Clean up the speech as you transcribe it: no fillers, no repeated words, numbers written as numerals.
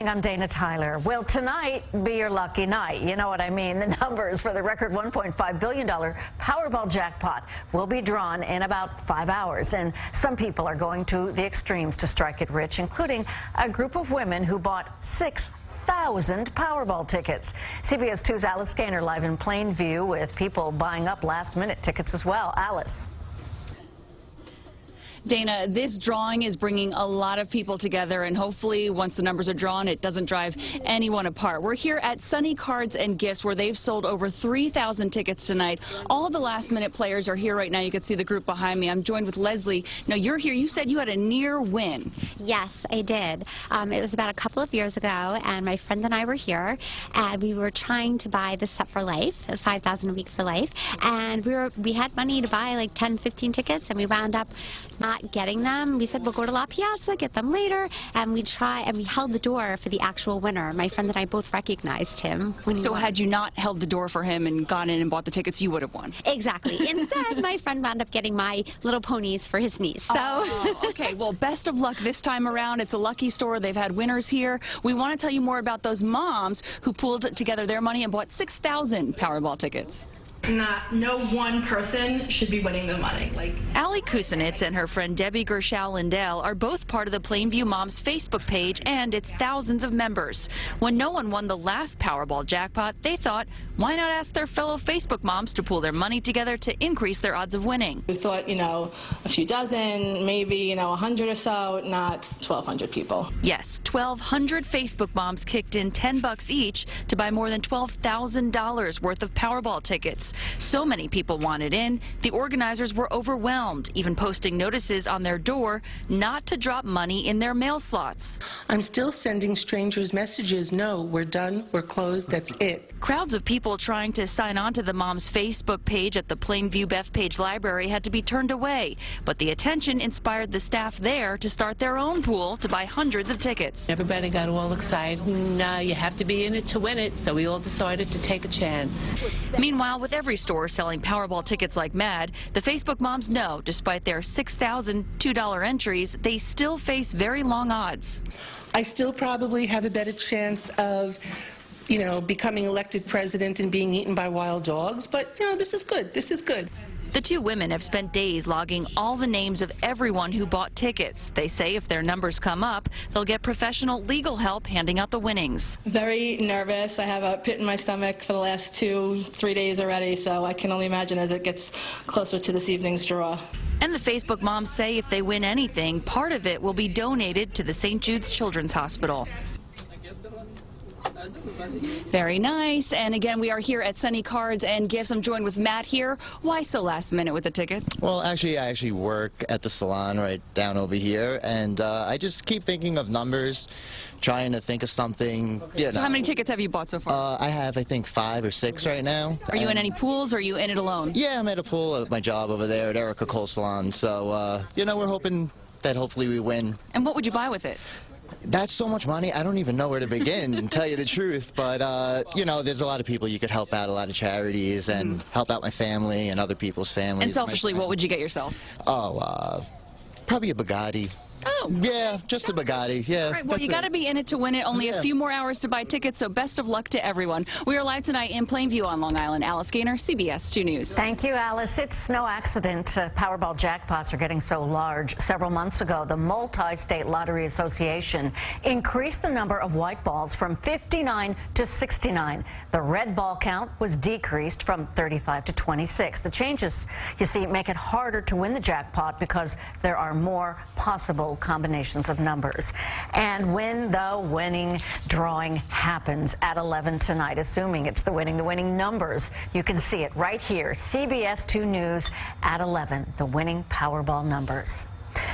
I'm Dana Tyler. Will tonight be your lucky night? You know what I mean. The numbers for the record $1.5 billion Powerball jackpot will be drawn in about 5 hours. And some people are going to the extremes to strike it rich, including a group of women who bought 6,000 Powerball tickets. CBS 2's Alice Gaynor live in Plainview with people buying up last-minute tickets as well. Alice. Dana, this drawing is bringing a lot of people together, and hopefully once the numbers are drawn, it doesn't drive anyone apart. We're here at Sunny Cards and Gifts, where they've sold over 3,000 tickets tonight. All the last-minute players are here right now. You can see the group behind me. I'm joined with Leslie. Now, you're here. You said you had a near win. Yes, I did. It was about a couple of years ago, and my friend and I were here, and we were trying to buy the Set for Life, $5,000 a week for life, and we had money to buy like 10, 15 tickets, and we wound up not getting them. We said we'll go to La Piazza, get them later, and we held the door for the actual winner. My friend and I both recognized him when he won. Had you not held the door for him and gone in and bought the tickets, you would have won. Exactly. Instead, my friend wound up getting my little ponies for his niece. So. Oh, okay. Well, best of luck this time around. It's a lucky store. They've had winners here. We want to tell you more about those moms who pooled together their money and bought 6,000 Powerball tickets. No one person should be winning the money. Allie Kusinitz and her friend Debbie Gershal-Lindell are both part of the Plainview Moms Facebook page and its thousands of members. When no one won the last Powerball jackpot, they thought, why not ask their fellow Facebook moms to pool their money together to increase their odds of winning? We thought, a few dozen, maybe, 100 or so, not 1,200 people. Yes, 1,200 Facebook moms kicked in $10 each to buy more than $12,000 worth of Powerball tickets. So many people wanted in, the organizers were overwhelmed, even posting notices on their door not to drop money in their mail slots. I'm still sending strangers messages. No, we're done, we're closed, that's it. Crowds of people trying to sign on to the mom's Facebook page at the Plainview Bethpage Library had to be turned away, but the attention inspired the staff there to start their own pool to buy hundreds of tickets. Everybody got all excited, and you have to be in it to win it, so we all decided to take a chance. Meanwhile, with every store selling Powerball tickets like mad, the Facebook moms know, despite their $6,000 $2 entries, they still face very long odds. I still probably have a better chance of becoming elected president and being eaten by wild dogs, but this is good. This is good. The two women have spent days logging all the names of everyone who bought tickets. They say if their numbers come up, they'll get professional legal help handing out the winnings. Very nervous. I have a pit in my stomach for the last 2-3 days already, so I can only imagine as it gets closer to this evening's draw. And the Facebook moms say if they win anything, part of it will be donated to the St. Jude's Children's Hospital. Very nice. And again, we are here at Sunny Cards and Gifts. I'm joined with Matt here. Why so last minute with the tickets? Well, I actually work at the salon right down over here, and I just keep thinking of numbers, trying to think of something. So how many tickets have you bought so far? I have, I think, 5 or 6 right now. Are you in any pools, or are you in it alone? Yeah, I'm at a pool at my job over there at Erica Cole Salon. So, we're hoping that hopefully we win. And what would you buy with it? That's so much money, I don't even know where to begin, and tell you the truth. But, there's a lot of people you could help out, a lot of charities, and help out my family and other people's families. And selfishly, what would you get yourself? Oh, probably a Bugatti. Oh. Yeah, just a Bugatti, yeah. All right, well, you got to be in it to win it. Only a few more hours to buy tickets, so best of luck to everyone. We are live tonight in Plainview on Long Island. Alice Gaynor, CBS 2 News. Thank you, Alice. It's no accident Powerball jackpots are getting so large. Several months ago, the Multi-State Lottery Association increased the number of white balls from 59 to 69. The red ball count was decreased from 35 to 26. The changes, you see, make it harder to win the jackpot because there are more possible combinations of numbers. And when the winning drawing happens at 11 tonight, assuming it's the winning numbers, you can see it right here, CBS 2 News at 11, the winning Powerball numbers.